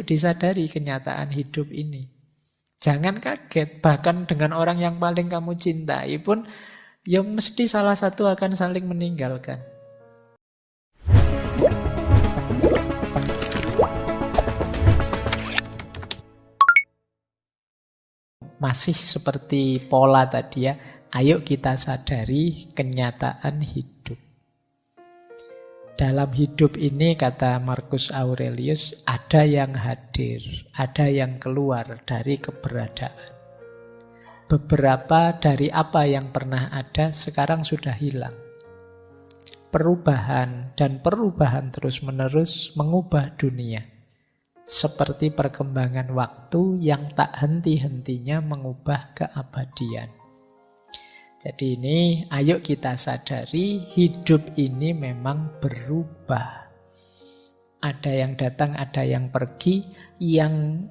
Disadari kenyataan hidup ini. Jangan kaget, bahkan dengan orang yang paling kamu cintai pun, ya mesti salah satu akan saling meninggalkan. Masih seperti pola tadi ya, ayo kita sadari kenyataan hidup. Dalam hidup ini, kata Marcus Aurelius, ada yang hadir, ada yang keluar dari keberadaan. Beberapa dari apa yang pernah ada sekarang sudah hilang. Perubahan dan perubahan terus-menerus mengubah dunia. Seperti perkembangan waktu yang tak henti-hentinya mengubah keabadian. Jadi ini, ayo kita sadari hidup ini memang berubah. Ada yang datang, ada yang pergi. Yang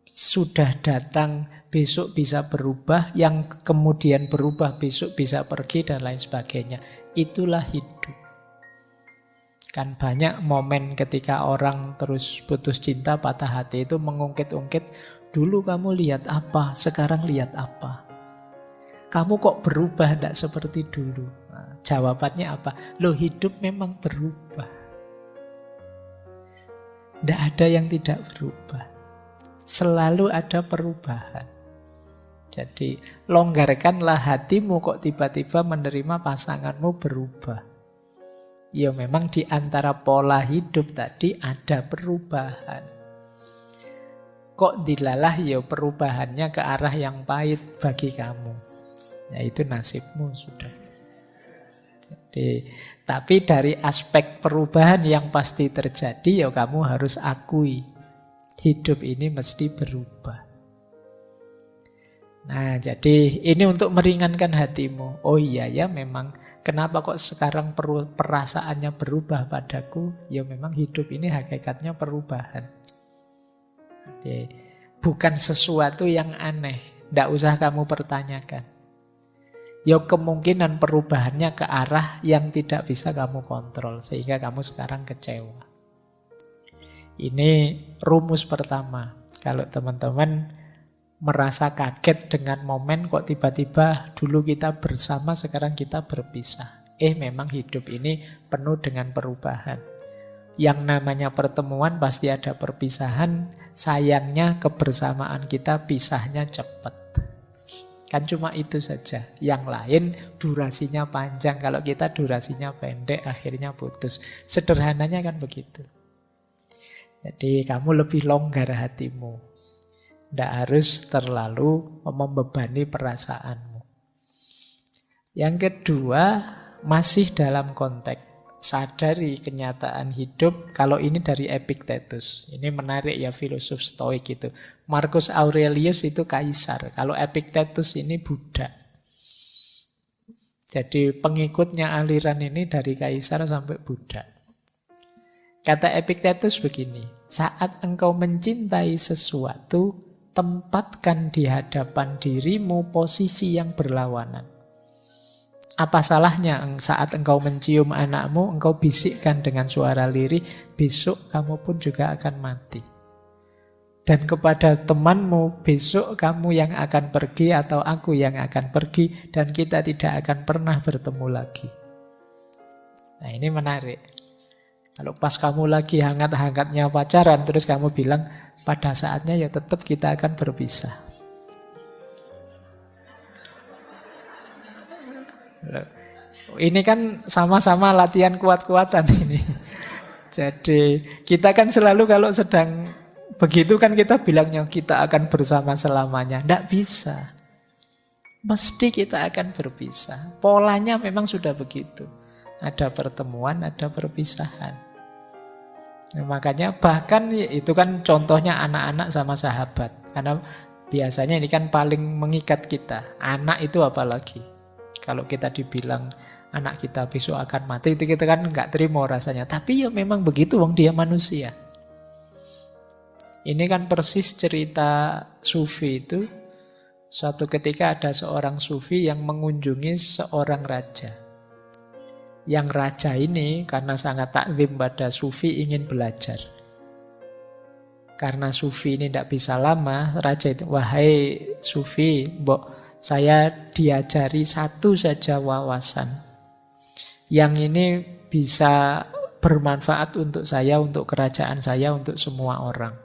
sudah datang besok bisa berubah, yang kemudian berubah besok bisa pergi, dan lain sebagainya. Itulah hidup. Kan banyak momen ketika orang terus putus cinta, patah hati itu mengungkit-ungkit, dulu kamu lihat apa, sekarang lihat apa. Kamu kok berubah, tidak seperti dulu. Nah, jawabannya apa? Loh, hidup memang berubah. Tidak ada yang tidak berubah. Selalu ada perubahan. Jadi longgarkanlah hatimu kok tiba-tiba menerima pasanganmu berubah. Ya memang di antara pola hidup tadi ada perubahan. Kok dilalah ya perubahannya ke arah yang pahit bagi kamu. Ya itu nasibmu sudah. Jadi, tapi dari aspek perubahan yang pasti terjadi, ya kamu harus akui. Hidup ini mesti berubah. Nah, jadi ini untuk meringankan hatimu. Oh iya ya, memang kenapa kok sekarang perasaannya berubah padaku? Ya memang hidup ini hakikatnya perubahan. Jadi, bukan sesuatu yang aneh. Tidak usah kamu pertanyakan. Ya kemungkinan perubahannya ke arah yang tidak bisa kamu kontrol. Sehingga kamu sekarang kecewa. Ini rumus pertama. Kalau teman-teman merasa kaget dengan momen kok tiba-tiba dulu kita bersama, sekarang kita berpisah. Memang hidup ini penuh dengan perubahan. Yang namanya pertemuan pasti ada perpisahan. Sayangnya kebersamaan kita pisahnya cepat. Kan cuma itu saja. Yang lain durasinya panjang. Kalau kita durasinya pendek, akhirnya putus. Sederhananya kan begitu. Jadi kamu lebih longgar hatimu. Tidak harus terlalu membebani perasaanmu. Yang kedua, masih dalam konteks sadari kenyataan hidup. Kalau ini dari Epictetus. Ini menarik ya, filosof Stoik itu. Marcus Aurelius itu kaisar. Kalau Epictetus ini Buddha. Jadi pengikutnya aliran ini dari kaisar sampai Buddha. Kata Epictetus begini, saat engkau mencintai sesuatu, tempatkan di hadapan dirimu posisi yang berlawanan. Apa salahnya saat engkau mencium anakmu, engkau bisikkan dengan suara lirih, besok kamu pun juga akan mati. Dan kepada temanmu, besok kamu yang akan pergi atau aku yang akan pergi, dan kita tidak akan pernah bertemu lagi. Nah ini menarik. Kalau pas kamu lagi hangat-hangatnya pacaran, terus kamu bilang, pada saatnya ya tetap kita akan berpisah. Ini kan sama-sama latihan kuat-kuatan ini. Jadi kita kan selalu kalau sedang begitu kan kita bilangnya kita akan bersama selamanya. Tidak bisa. Mesti kita akan berpisah. Polanya memang sudah begitu. Ada pertemuan, ada perpisahan. Nah, makanya bahkan itu kan contohnya anak-anak sama sahabat. Karena biasanya ini kan paling mengikat kita. Anak itu apalagi. Kalau kita dibilang anak kita besok akan mati, itu kita kan nggak terima rasanya. Tapi ya memang begitu, wong dia manusia. Ini kan persis cerita sufi itu. Suatu ketika ada seorang sufi yang mengunjungi seorang raja. Yang raja ini karena sangat takzim pada sufi ingin belajar. Karena Sufi ini tidak bisa lama, raja itu, wahai Sufi, mbok saya diajari satu saja wawasan. Yang ini bisa bermanfaat untuk saya, untuk kerajaan saya, untuk semua orang.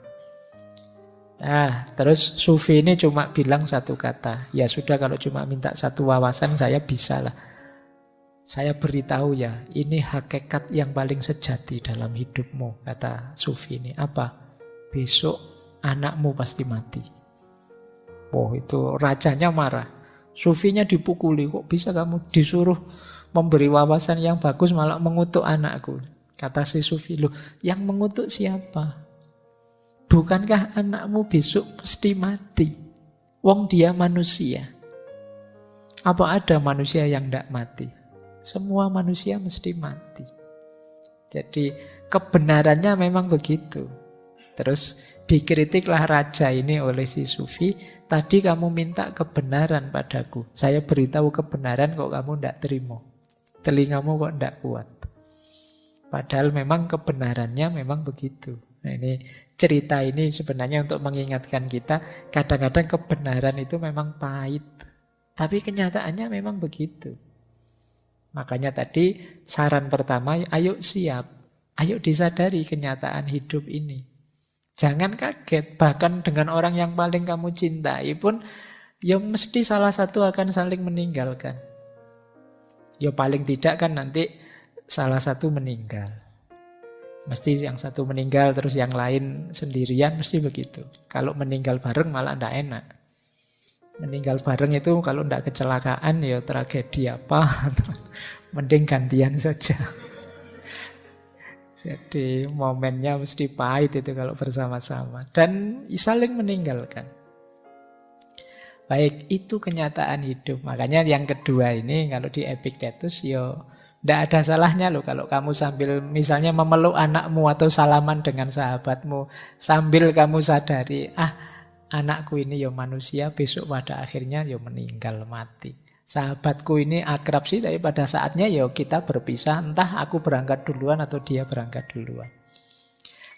Nah, terus Sufi ini cuma bilang satu kata. Ya sudah, kalau cuma minta satu wawasan saya bisa lah. Saya beritahu ya, ini hakikat yang paling sejati dalam hidupmu, kata Sufi ini. Apa? Besok anakmu pasti mati. Wow, itu rajanya marah. Sufinya dipukuli, kok bisa kamu disuruh memberi wawasan yang bagus malah mengutuk anakku. Kata si Sufi, loh yang mengutuk siapa? Bukankah anakmu besok mesti mati? Wong dia manusia. Apa ada manusia yang tidak mati? Semua manusia mesti mati. Jadi kebenarannya memang begitu. Terus dikritiklah raja ini oleh si Sufi. Tadi kamu minta kebenaran padaku. Saya beritahu kebenaran kok kamu tidak terima. Telingamu kok tidak kuat. Padahal memang kebenarannya memang begitu. Nah, ini cerita ini sebenarnya untuk mengingatkan kita, kadang-kadang kebenaran itu memang pahit. Tapi kenyataannya memang begitu. Makanya tadi saran pertama, ayo siap. Ayo disadari kenyataan hidup ini. Jangan kaget, bahkan dengan orang yang paling kamu cintai pun, ya mesti salah satu akan saling meninggalkan. Ya paling tidak kan nanti salah satu meninggal. Mesti yang satu meninggal terus yang lain sendirian, mesti begitu. Kalau meninggal bareng malah tidak enak. Meninggal bareng itu kalau tidak kecelakaan ya tragedi apa. Mending gantian saja. Jadi momennya mesti pahit itu kalau bersama-sama. Dan saling meninggalkan. Baik, itu kenyataan hidup. Makanya yang kedua ini kalau di Epictetus ya tidak ada salahnya loh kalau kamu sambil misalnya memeluk anakmu atau salaman dengan sahabatmu. Sambil kamu sadari, anakku ini ya manusia, besok pada akhirnya ya meninggal mati. Sahabatku ini akrab sih, tapi pada saatnya ya kita berpisah. Entah aku berangkat duluan atau dia berangkat duluan.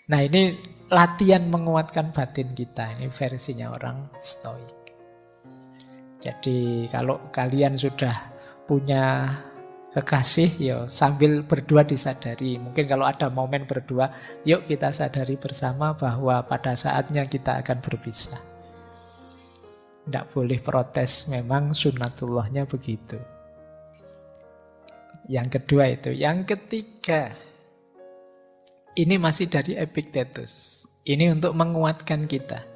Nah ini latihan menguatkan batin kita. Ini versinya orang Stoik. Jadi kalau kalian sudah punya kekasih, ya sambil berdua disadari. Mungkin kalau ada momen berdua, yuk kita sadari bersama bahwa pada saatnya kita akan berpisah. Tidak boleh protes, memang sunnatullahnya begitu. Yang kedua itu. Yang ketiga, ini masih dari Epictetus. Ini untuk menguatkan kita.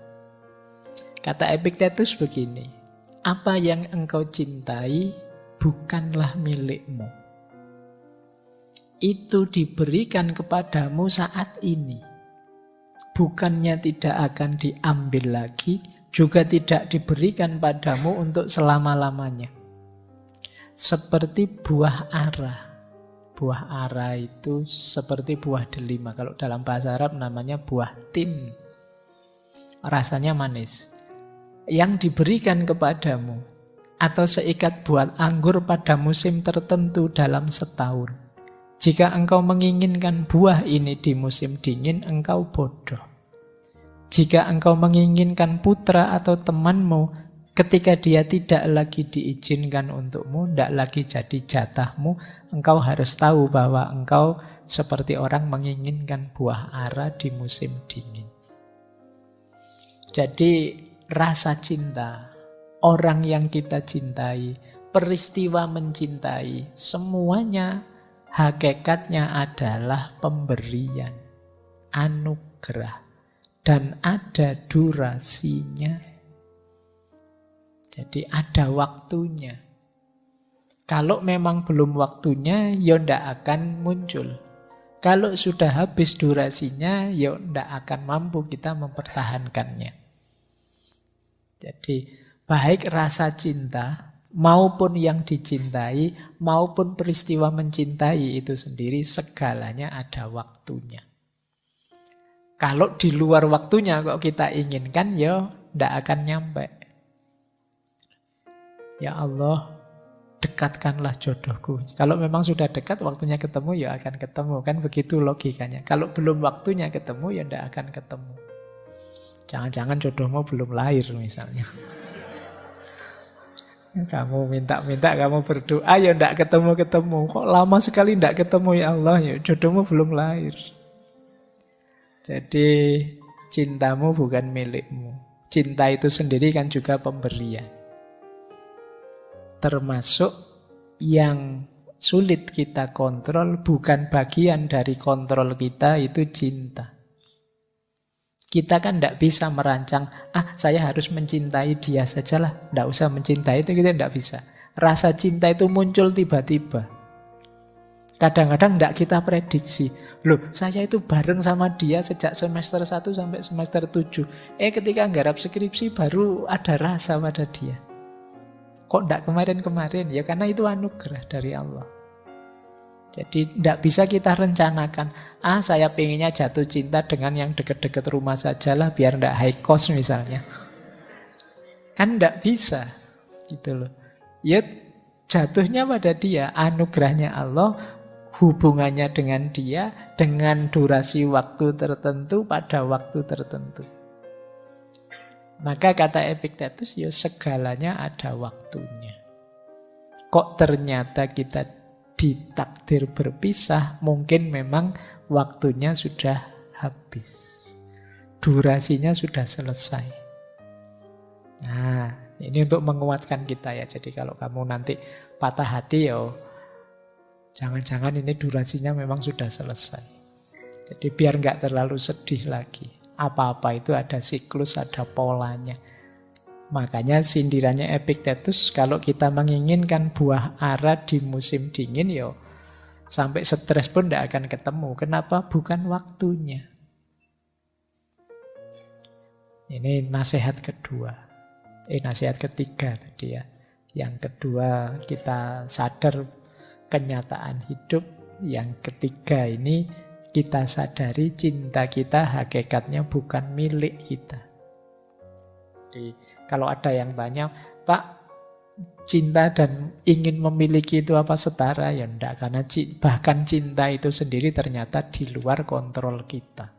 Kata Epictetus begini, apa yang engkau cintai bukanlah milikmu. Itu diberikan kepadamu saat ini. Bukannya tidak akan diambil lagi, juga tidak diberikan padamu untuk selama-lamanya. Seperti buah ara. Buah ara itu seperti buah delima. Kalau dalam bahasa Arab namanya buah tin. Rasanya manis. Yang diberikan kepadamu atau seikat buah anggur pada musim tertentu dalam setahun. Jika engkau menginginkan buah ini di musim dingin, engkau bodoh. Jika engkau menginginkan putra atau temanmu ketika dia tidak lagi diizinkan untukmu, tidak lagi jadi jatahmu, engkau harus tahu bahwa engkau seperti orang menginginkan buah ara di musim dingin. Jadi rasa cinta, orang yang kita cintai, peristiwa mencintai, semuanya hakikatnya adalah pemberian, anugerah. Dan ada durasinya. Jadi ada waktunya. Kalau memang belum waktunya, ya tidak akan muncul. Kalau sudah habis durasinya, ya tidak akan mampu kita mempertahankannya. Jadi baik rasa cinta maupun yang dicintai, maupun peristiwa mencintai itu sendiri, segalanya ada waktunya. Kalau di luar waktunya kok kita inginkan, ya tidak akan nyampe. Ya Allah, dekatkanlah jodohku. Kalau memang sudah dekat, waktunya ketemu, ya akan ketemu. Kan begitu logikanya. Kalau belum waktunya ketemu, ya tidak akan ketemu. Jangan-jangan jodohmu belum lahir misalnya. Kamu minta-minta, kamu berdoa, ya ndak ketemu-ketemu. Kok lama sekali ndak ketemu ya Allah, ya jodohmu belum lahir. Jadi cintamu bukan milikmu. Cinta itu sendiri kan juga pemberian. Termasuk yang sulit kita kontrol, bukan bagian dari kontrol kita, itu cinta. Kita kan tidak bisa merancang, saya harus mencintai dia sajalah, tidak usah mencintai, itu kita tidak bisa. Rasa cinta itu muncul tiba-tiba. Kadang-kadang tidak kita prediksi. Loh, saya itu bareng sama dia sejak semester 1 sampai semester 7. Ketika nggarap skripsi baru ada rasa pada dia. Kok tidak kemarin-kemarin? Ya karena itu anugerah dari Allah. Jadi tidak bisa kita rencanakan, saya pengennya jatuh cinta dengan yang dekat-dekat rumah sajalah biar tidak high cost misalnya. Kan tidak bisa. Gitu loh. Ya jatuhnya pada dia, anugerahnya Allah, hubungannya dengan dia, dengan durasi waktu tertentu pada waktu tertentu. Maka kata Epictetus, ya segalanya ada waktunya. Kok ternyata kita ditakdir berpisah, mungkin memang waktunya sudah habis. Durasinya sudah selesai. Nah, ini untuk menguatkan kita ya. Jadi kalau kamu nanti patah hati, ya jangan-jangan ini durasinya memang sudah selesai. Jadi biar nggak terlalu sedih lagi. Apa-apa itu ada siklus, ada polanya. Makanya sindirannya Epictetus, kalau kita menginginkan buah ara di musim dingin, yo sampai stres pun tidak akan ketemu. Kenapa? Bukan waktunya. Ini nasihat kedua. Nasihat ketiga tadi ya. Yang kedua, kita sadar kenyataan hidup. Yang ketiga ini, kita sadari cinta kita hakikatnya bukan milik kita. Jadi kalau ada yang tanya, Pak, cinta dan ingin memiliki itu apa setara? Ya enggak, karena bahkan cinta itu sendiri ternyata di luar kontrol kita.